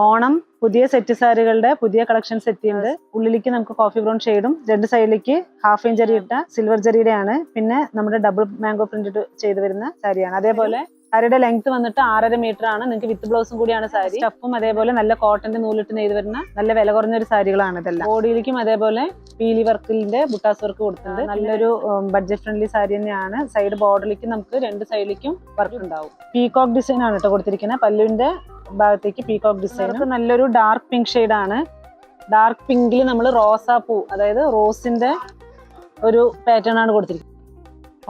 ഓണം പുതിയ സെറ്റ് സാരികളുടെ പുതിയ കളക്ഷൻസ് എത്തിയിട്ടുണ്ട്. ഉള്ളിലേക്ക് നമുക്ക് കോഫി ബ്രൗൺ ഷെയ്ഡും രണ്ട് സൈഡിലേക്ക് ഹാഫ് ഇഞ്ച് ജരി ഇട്ട സിൽവർ ജരിയുടെ ആണ്. പിന്നെ നമ്മുടെ ഡബിൾ മാംഗോ പ്രിന്റ് ചെയ്ത് വരുന്ന സാരിയാണ്. അതേപോലെ സാരിയുടെ ലെങ്ത് വന്നിട്ട് 6.5 മീറ്റർ ആണ്. നിങ്ങൾക്ക് വിത്ത് ബ്ലൗസും കൂടിയാണ് സാരി. സ്റ്റഫും അതേപോലെ നല്ല കോട്ടന്റെ നൂലിട്ട് നെയ്ത് വരുന്ന നല്ല വില കുറഞ്ഞൊരു സാരികളാണ് ഇതെല്ലാം. ബോഡിയിലേക്കും അതേപോലെ പീലി വർക്കിന്റെ ബുട്ടാസ് വർക്ക് കൊടുത്തിട്ടുണ്ട്. നല്ലൊരു ബഡ്ജറ്റ് ഫ്രണ്ട്ലി സാരി തന്നെയാണ്. സൈഡ് ബോർഡറിലേക്ക് നമുക്ക് രണ്ട് സൈഡിലേക്കും വർക്ക് ഉണ്ടാവും. പീകോക്ക് ഡിസൈൻ ആണ് കേട്ടോ കൊടുത്തിരിക്കുന്നത്. പല്ലുവിന്റെ ഭാഗത്തേക്ക് പീകോക്ക് ഡിസൈൻ. നല്ലൊരു ഡാർക്ക് പിങ്ക് ഷെയ്ഡ് ആണ്. ഡാർക്ക് പിങ്കിൽ നമ്മൾ റോസാപ്പൂ അതായത് റോസിന്റെ ഒരു പാറ്റേൺ ആണ് കൊടുത്തിരിക്കുന്നത്.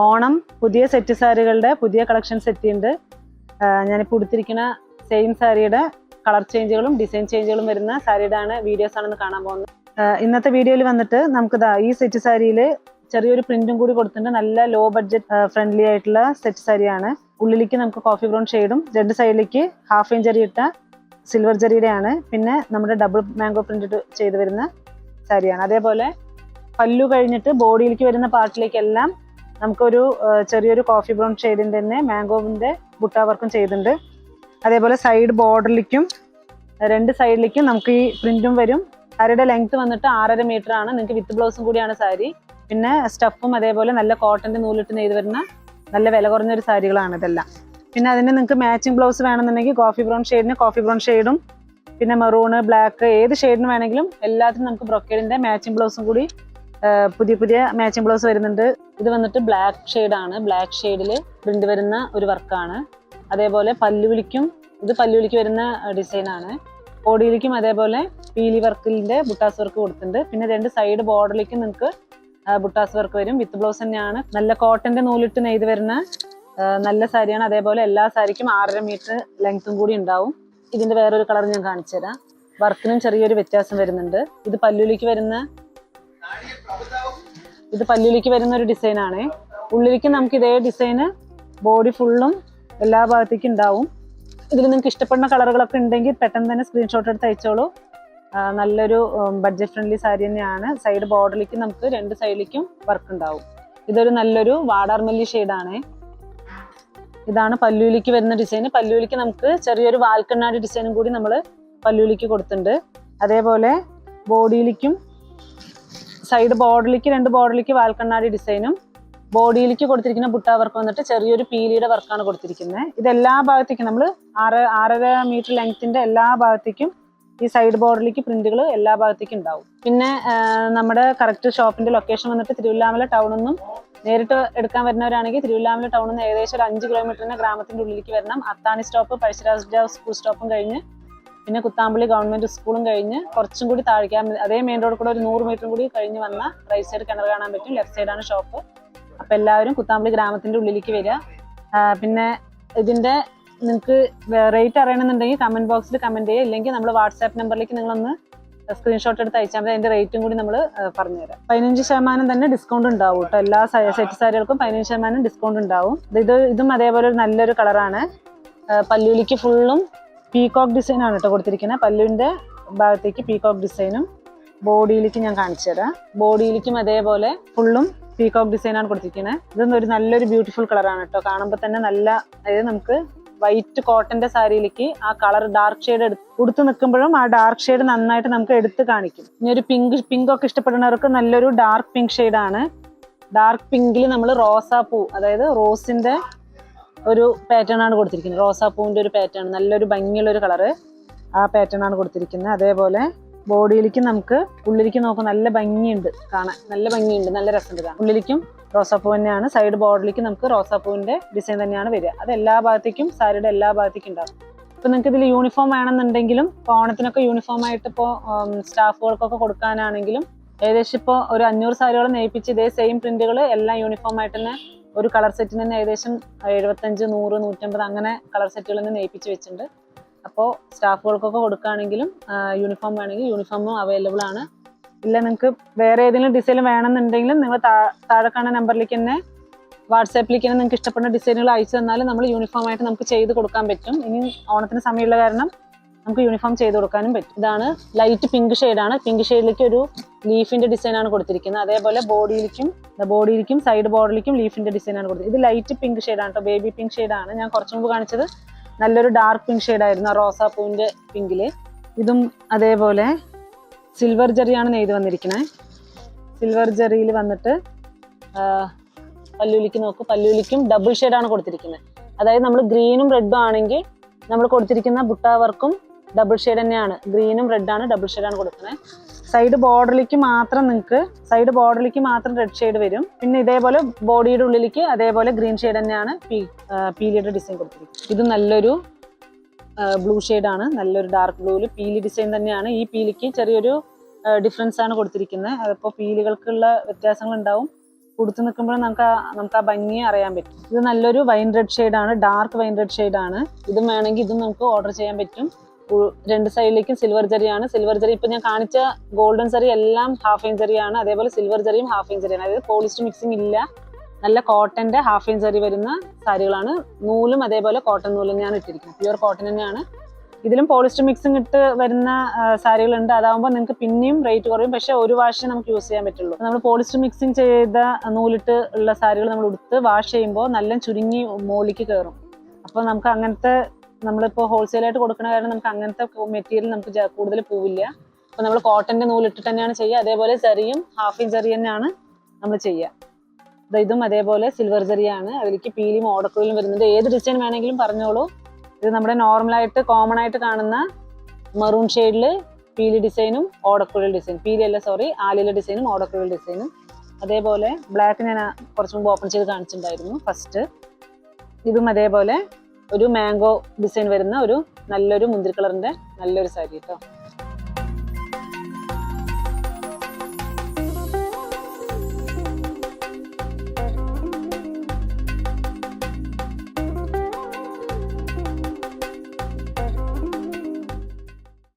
ഓണം പുതിയ സെറ്റ് സാരികളുടെ പുതിയ കളക്ഷൻസ് എത്തിയിട്ടുണ്ട്. ഞാനിപ്പോൾ കൊടുത്തിരിക്കുന്ന സെയിം സാരിയുടെ കളർ ചേഞ്ചുകളും ഡിസൈൻ ചേഞ്ചുകളും വരുന്ന സാരിയുടെ ആണ് വീഡിയോസ് ആണെന്ന് കാണാൻ പോകുന്നത്. ഇന്നത്തെ വീഡിയോയിൽ വന്നിട്ട് നമുക്ക് ഈ സെറ്റ് സാരിയിൽ ചെറിയൊരു പ്രിന്റും കൂടി കൊടുത്തിട്ടുണ്ട്. നല്ല ലോ ബഡ്ജറ്റ് ഫ്രണ്ട്ലി ആയിട്ടുള്ള സെറ്റ് സാരിയാണ്. ഉള്ളിലേക്ക് നമുക്ക് കോഫി ബ്രൗൺ ഷെയ്ഡും രണ്ട് സൈഡിലേക്ക് ഹാഫ് ഇഞ്ച് ജരി ഇട്ട സിൽവർ ജരിയുടെ ആണ്. പിന്നെ നമ്മുടെ ഡബിൾ മാംഗോ പ്രിന്റ് ചെയ്ത് വരുന്ന സാരിയാണ്. അതേപോലെ പല്ലു കഴിഞ്ഞിട്ട് ബോഡിയിലേക്ക് വരുന്ന പാർട്ടിലേക്കെല്ലാം നമുക്കൊരു ചെറിയൊരു കോഫി ബ്രൗൺ ഷെയ്ഡിന്റെ തന്നെ മാംഗോവിന്റെ ബുട്ട വർക്കും ചെയ്തിട്ടുണ്ട്. അതേപോലെ സൈഡ് ബോർഡറിലേക്കും രണ്ട് സൈഡിലേക്കും നമുക്ക് ഈ പ്രിന്റും വരും. സാരിയുടെ ലെങ്ത് വന്നിട്ട് 6.5 മീറ്റർ ആണ്. നിങ്ങൾക്ക് വിത്ത് ബ്ലൗസും കൂടിയാണ് സാരി. പിന്നെ സ്റ്റഫും അതേപോലെ നല്ല കോട്ടന്റെ നൂലിട്ട് നെയ്ത് വരുന്ന നല്ല വില കുറഞ്ഞൊരു സാരികളാണ് ഇതെല്ലാം. പിന്നെ അതിന് നിങ്ങൾക്ക് മാച്ചിങ് ബ്ലൗസ് വേണമെന്നുണ്ടെങ്കിൽ കോഫി ബ്രൗൺ ഷെയ്ഡിന് കോഫി ബ്രൗൺ ഷെയ്ഡും പിന്നെ മെറൂണ് ബ്ലാക്ക് ഏത് ഷെയ്ഡിന് വേണമെങ്കിലും എല്ലാത്തിനും നമുക്ക് ബ്രൊക്കേഡിന്റെ മാച്ചിങ് ബ്ലൗസും കൂടി പുതിയ മാച്ചിങ് ബ്ലൗസ് വരുന്നുണ്ട്. ഇത് വന്നിട്ട് ബ്ലാക്ക് ഷെയ്ഡാണ്. ബ്ലാക്ക് ഷെയ്ഡിൽ പ്രിന്റ് വരുന്ന ഒരു വർക്കാണ്. അതേപോലെ പല്ലുവിളിക്ക് വരുന്ന ഡിസൈനാണ്. ബോഡിയിലേക്കും അതേപോലെ പീലി വർക്കിന്റെ ബുട്ടാസ് വർക്ക് കൊടുത്തിട്ടുണ്ട്. പിന്നെ രണ്ട് സൈഡ് ബോർഡറിലേക്കും നിങ്ങൾക്ക് ബുട്ടാസ് വർക്ക് വരും. വിത്ത് ബ്ലൗസ് തന്നെയാണ്. നല്ല കോട്ടന്റെ നൂലിട്ട് നെയ്ത് വരുന്ന നല്ല സാരിയാണ്. അതേപോലെ എല്ലാ സാരിക്കും 6.5 മീറ്റർ ലെങ്ത്തും കൂടി ഉണ്ടാവും. ഇതിന്റെ വേറൊരു കളർ ഞാൻ കാണിച്ചു തരാം. വർക്കിനും ചെറിയൊരു വ്യത്യാസം വരുന്നുണ്ട്. ഇത് പല്ലുവിലേക്ക് വരുന്ന ഒരു ഡിസൈനാണ്. ഉള്ളിലേക്ക് നമുക്ക് ഇതേ ഡിസൈന് ബോഡി ഫുള്ളും എല്ലാ ഭാഗത്തേക്കും ഉണ്ടാവും. ഇതിൽ നിങ്ങൾക്ക് ഇഷ്ടപ്പെടുന്ന കളറുകളൊക്കെ ഉണ്ടെങ്കിൽ പെട്ടെന്ന് തന്നെ സ്ക്രീൻഷോട്ട് എടുത്ത് അയച്ചോളൂ. നല്ലൊരു ബഡ്ജറ്റ് ഫ്രണ്ട്ലി സാരി തന്നെയാണ്. സൈഡ് ബോർഡറിലേക്ക് നമുക്ക് രണ്ട് സൈഡിലേക്കും വർക്ക് ഉണ്ടാവും. ഇതൊരു നല്ലൊരു വാടാർമല്ലി ഷെയ്ഡാണ്. ഇതാണ് പല്ലുവിലേക്ക് വരുന്ന ഡിസൈൻ. പല്ലുവിലേക്ക് നമുക്ക് ചെറിയൊരു വാൽക്കണ്ണാടി ഡിസൈനും കൂടി നമ്മൾ പല്ലുവിലേക്ക് കൊടുത്തിട്ടുണ്ട്. അതേപോലെ ബോഡിയിലേക്കും സൈഡ് ബോർഡറിലേക്ക് രണ്ട് ബോർഡറിലേക്ക് വാൽക്കണ്ണാടി ഡിസൈനും ബോഡിയിലേക്ക് കൊടുത്തിരിക്കുന്ന ബുട്ട വർക്ക് വന്നിട്ട് ചെറിയൊരു പീലിയുടെ വർക്കാണ് കൊടുത്തിരിക്കുന്നത്. ഇതെല്ലാ ഭാഗത്തേക്കും നമ്മൾ 6.5 മീറ്റർ ലെങ്ത്തിന്റെ എല്ലാ ഭാഗത്തേക്കും ഈ സൈഡ് ബോർഡറിലേക്ക് പ്രിന്റുകൾ എല്ലാ ഭാഗത്തേക്കും ഉണ്ടാവും. പിന്നെ നമ്മുടെ കറക്റ്റ് ഷോപ്പിന്റെ ലൊക്കേഷൻ വന്നിട്ട് തിരുവല്ലാമല ടൗണിൽ നിന്നും നേരിട്ട് എടുക്കാൻ വരുന്നവരാണെങ്കിൽ തിരുവല്ലാമല ടൗണിൽ നിന്ന് ഏകദേശം ഒരു 5 കിലോമീറ്ററിന് ഗ്രാമത്തിന്റെ ഉള്ളിലേക്ക് വരണം. അത്താണി സ്റ്റോപ്പ് പഴശ്ശിരാജ സ്കൂൾ സ്റ്റോപ്പും കഴിഞ്ഞ് പിന്നെ കുത്താമ്പള്ളി ഗവൺമെന്റ് സ്കൂളും കഴിഞ്ഞ് കുറച്ചും കൂടി താഴേക്കാൻ അതേ മെയിൻ റോഡ് കൂടെ ഒരു 100 മീറ്റർ കൂടി കഴിഞ്ഞ് വന്ന റൈറ്റ് സൈഡ് കിണർ കാണാൻ പറ്റും. ലെഫ്റ്റ് സൈഡാണ് ഷോപ്പ്. അപ്പൊ എല്ലാവരും കുത്താമ്പള്ളി ഗ്രാമത്തിന്റെ ഉള്ളിലേക്ക് വരിക. പിന്നെ ഇതിന്റെ നിങ്ങൾക്ക് റേറ്റ് അറിയണമെന്നുണ്ടെങ്കിൽ കമന്റ് ബോക്സിൽ കമന്റ് ചെയ്യുക. ഇല്ലെങ്കിൽ നമ്മൾ വാട്സാപ്പ് നമ്പറിലേക്ക് നിങ്ങളൊന്ന് സ്ക്രീൻഷോട്ട് എടുത്ത് അയച്ചാൽ മതി. അതിന്റെ റേറ്റും കൂടി നമ്മൾ പറഞ്ഞുതരാം. 15% തന്നെ ഡിസ്കൗണ്ട് ഉണ്ടാവും കേട്ടോ. എല്ലാ സെറ്റ് സാരികൾക്കും 15% ഡിസ്കൗണ്ട് ഉണ്ടാവും. ഇതും അതേപോലെ ഒരു നല്ലൊരു കളറാണ്. പല്ലുവിലേക്ക് ഫുള്ളും പീകോക്ക് ഡിസൈൻ ആണ് കേട്ടോ കൊടുത്തിരിക്കുന്നത്. പല്ലുവിന്റെ ഭാഗത്തേക്ക് പീകോക്ക് ഡിസൈനും ബോഡിയിലേക്ക് ഞാൻ കാണിച്ചു തരാം. ബോഡിയിലേക്കും അതേപോലെ ഫുള്ളും പീകോക്ക് ഡിസൈൻ ആണ് കൊടുത്തിരിക്കുന്നത്. ഇതൊന്നും ഒരു നല്ലൊരു ബ്യൂട്ടിഫുൾ കളറാണ് കേട്ടോ. കാണുമ്പോൾ തന്നെ നല്ല അതായത് നമുക്ക് വൈറ്റ് കോട്ടന്റെ സാരിയിലേക്ക് ആ കളർ ഡാർക്ക് ഷെയ്ഡ് കൊടുത്ത് നിൽക്കുമ്പോഴും ആ ഡാർക്ക് ഷെയ്ഡ് നന്നായിട്ട് നമുക്ക് എടുത്ത് കാണിക്കും. ഇനി ഒരു പിങ്ക് ഒക്കെ ഇഷ്ടപ്പെടുന്നവർക്ക് നല്ലൊരു ഡാർക്ക് പിങ്ക് ഷെയ്ഡാണ്. ഡാർക്ക് പിങ്കിൽ നമ്മൾ റോസാപ്പൂ അതായത് റോസിന്റെ ഒരു പാറ്റേൺ ആണ് കൊടുത്തിരിക്കുന്നത്. റോസാപ്പൂവിന്റെ ഒരു പാറ്റേൺ നല്ലൊരു ഭംഗിയുള്ള ഒരു കളറ് ആ പാറ്റേൺ ആണ് കൊടുത്തിരിക്കുന്നത്. അതേപോലെ ബോഡിയിലേക്ക് നമുക്ക് ഉള്ളിലേക്ക് നോക്കും നല്ല ഭംഗിയുണ്ട് കാണാൻ. നല്ല രസമുണ്ട് കാണാൻ. ഉള്ളിലേക്കും റോസാപ്പൂ തന്നെയാണ്. സൈഡ് ബോർഡറിലേക്ക് നമുക്ക് റോസാപ്പൂവിന്റെ ഡിസൈൻ തന്നെയാണ് വരിക. അത് എല്ലാ ഭാഗത്തേക്കും സാരിയുടെ എല്ലാ ഭാഗത്തേക്കും ഉണ്ടാകും. ഇപ്പൊ നിങ്ങൾക്ക് ഇതിൽ യൂണിഫോം വേണമെന്നുണ്ടെങ്കിലും ഓണത്തിനൊക്കെ യൂണിഫോം ആയിട്ട് ഇപ്പോൾ സ്റ്റാഫുകൾക്കൊക്കെ കൊടുക്കാനാണെങ്കിലും ഏകദേശം ഇപ്പോൾ ഒരു 500 സാരികൾ നെയ്പ്പിച്ച് ഇതേ സെയിം പ്രിന്റുകൾ എല്ലാം യൂണിഫോം ആയിട്ട് തന്നെ ഒരു കളർ സെറ്റിന് തന്നെ ഏകദേശം 75, 100, 150 അങ്ങനെ കളർ സെറ്റുകൾ തന്നെ നെയ്പ്പിച്ച് വെച്ചിട്ടുണ്ട്. അപ്പോൾ സ്റ്റാഫുകൾക്കൊക്കെ കൊടുക്കുകയാണെങ്കിലും യൂണിഫോം വേണമെങ്കിൽ യൂണിഫോമും അവൈലബിൾ ആണ്. ഇല്ല നിങ്ങൾക്ക് വേറെ ഏതെങ്കിലും ഡിസൈൻ വേണമെന്നുണ്ടെങ്കിലും നിങ്ങൾ താഴെ കാണുന്ന നമ്പറിലേക്ക് തന്നെ വാട്സാപ്പിലേക്ക് തന്നെ നിങ്ങൾക്ക് ഇഷ്ടപ്പെടുന്ന ഡിസൈനുകൾ അയച്ചു തന്നാലും നമ്മൾ യൂണിഫോം ആയിട്ട് നമുക്ക് ചെയ്ത് കൊടുക്കാൻ പറ്റും. ഇനി ഓണത്തിന് സമയമുള്ള കാരണം നമുക്ക് യൂണിഫോം ചെയ്ത് കൊടുക്കാനും പറ്റും. ഇതാണ് ലൈറ്റ് പിങ്ക് ഷെയ്ഡാണ്. പിങ്ക് ഷെയ്ഡിലേക്ക് ഒരു ലീഫിന്റെ ഡിസൈൻ ആണ് കൊടുത്തിരിക്കുന്നത്. അതേപോലെ ബോഡിയിലേക്കും സൈഡ് ബോർഡറിലേക്കും ലീഫിന്റെ ഡിസൈൻ ആണ് കൊടുത്തിരിക്കുന്നത്. ഇത് ലൈറ്റ് പിങ്ക് ഷെയ്ഡാണ് കേട്ടോ. ബേബി പിങ്ക് ഷെയ്ഡാണ്. ഞാൻ കുറച്ചു മുമ്പ് കാണിച്ചത് നല്ലൊരു ഡാർക്ക് പിങ്ക് ഷെയ്ഡായിരുന്നു റോസാപ്പൂവിന്റെ പിങ്കില്. ഇതും അതേപോലെ സിൽവർ ജെറിയാണ് നെയ്ത് വന്നിരിക്കുന്നത്. സിൽവർ ജെറിയിൽ വന്നിട്ട് പല്ലുലിക്ക് നോക്ക്, പല്ലുലിക്കും ഡബിൾ ഷെയ്ഡാണ് കൊടുത്തിരിക്കുന്നത്. അതായത് നമ്മൾ ഗ്രീനും റെഡും ആണെങ്കിൽ നമ്മൾ കൊടുത്തിരിക്കുന്ന ബുട്ട വർക്കും ഡബിൾ ഷെയ്ഡ് തന്നെയാണ്. ഗ്രീനും റെഡാണ്, ഡബിൾ ഷെയ്ഡാണ് കൊടുക്കുന്നത്. സൈഡ് ബോർഡറിലേക്ക് മാത്രം റെഡ് ഷെയ്ഡ് വരും. പിന്നെ ഇതേപോലെ ബോഡിയുടെ ഉള്ളിലേക്ക് അതേപോലെ ഗ്രീൻ ഷെയ്ഡ് തന്നെയാണ് പീലിയുടെ ഡിസൈൻ കൊടുത്തിരിക്കുന്നത്. ഇത് നല്ലൊരു ബ്ലൂ ഷെയ്ഡാണ്, നല്ലൊരു ഡാർക്ക് ബ്ലൂവിൽ പീലി ഡിസൈൻ തന്നെയാണ്. ഈ പീലിക്ക് ചെറിയൊരു ഡിഫറൻസ് ആണ് കൊടുത്തിരിക്കുന്നത്. അതിപ്പോൾ പീലുകൾക്കുള്ള വ്യത്യാസങ്ങൾ ഉണ്ടാവും. കൊടുത്തു നിൽക്കുമ്പോൾ നമുക്ക് ആ ഭംഗി അറിയാൻ പറ്റും. ഇത് നല്ലൊരു വൈൻ റെഡ് ഷെയ്ഡാണ്, ഡാർക്ക് വൈൻ റെഡ് ഷെയ്ഡാണ്. ഇതും വേണമെങ്കിൽ ഇതും നമുക്ക് ഓർഡർ ചെയ്യാൻ പറ്റും. രണ്ട് സൈഡിലേക്കും സിൽവർ ജെറിയാണ്. സിൽവർ ജെറി ഇപ്പൊ ഞാൻ കാണിച്ച ഗോൾഡൻ ജെറി എല്ലാം ഹാഫ് ഇഞ്ച് ജെറിയാണ്. അതേപോലെ സിൽവർ ജെറിയും ഹാഫ് ഇഞ്ച് ജെറിയാണ്. അതായത് പോളിസ്റ്റർ മിക്സിംഗ് ഇല്ല, നല്ല കോട്ടന്റെ ഹാഫ് ഇഞ്ച് ജെറി വരുന്ന സാരികളാണ്. നൂലും അതേപോലെ കോട്ടൺ നൂല് തന്നെയാണ് ഇട്ടിരിക്കുന്നത്, പ്യുവർ കോട്ടൺ തന്നെയാണ്. ഇതിലും പോളിസ്റ്റർ മിക്സിംഗ് ഇട്ട് വരുന്ന സാരികളുണ്ട്. അതാകുമ്പോൾ നിങ്ങൾക്ക് പിന്നെയും റേറ്റ് കുറയും, പക്ഷെ ഒരു വാഷ് നമുക്ക് യൂസ് ചെയ്യാൻ പറ്റുള്ളൂ. നമ്മൾ പോളിസ്റ്റർ മിക്സിംഗ് ചെയ്ത നൂലിട്ട് ഉള്ള സാരികൾ നമ്മൾ എടുത്ത് വാഷ് ചെയ്യുമ്പോൾ നല്ല ചുരുങ്ങി മോളിലേക്ക് കയറും. അപ്പോൾ നമുക്ക് അങ്ങനത്തെ, നമ്മളിപ്പോൾ ഹോൾസെയിലായിട്ട് കൊടുക്കുന്ന കാരണം നമുക്ക് അങ്ങനത്തെ മെറ്റീരിയൽ നമുക്ക് കൂടുതൽ പോവില്ല. അപ്പോൾ നമ്മൾ കോട്ടന്റെ നൂലിട്ടിട്ട് തന്നെയാണ് ചെയ്യുക. അതേപോലെ ജെറിയും ഹാഫ് ഇഞ്ച് ജെറി തന്നെയാണ് നമ്മൾ ചെയ്യുക. ഇതും അതേപോലെ സിൽവർ ജെറിയാണ്. അതിലേക്ക് പീലിയും ഓടക്കുഴലും വരുന്നുണ്ട്. ഏത് ഡിസൈൻ വേണമെങ്കിലും പറഞ്ഞോളൂ. ഇത് നമ്മുടെ നോർമലായിട്ട് കോമൺ ആയിട്ട് കാണുന്ന മെറൂൺ ഷെയ്ഡിൽ പീലി ഡിസൈനും ഓടക്കുഴൽ ഡിസൈൻ, ആലില ഡിസൈനും ഓടക്കുഴൽ ഡിസൈനും. അതേപോലെ ബ്ലാക്ക് ഞാൻ കുറച്ച് മുമ്പ് ഓപ്പൺ ചെയ്ത് കാണിച്ചിട്ടുണ്ടായിരുന്നു ഫസ്റ്റ്. ഇതും അതേപോലെ ഒരു മാംഗോ ഡിസൈൻ വരുന്ന ഒരു നല്ലൊരു മുന്തിരി കളറിന്റെ നല്ലൊരു സാരി കേട്ടോ.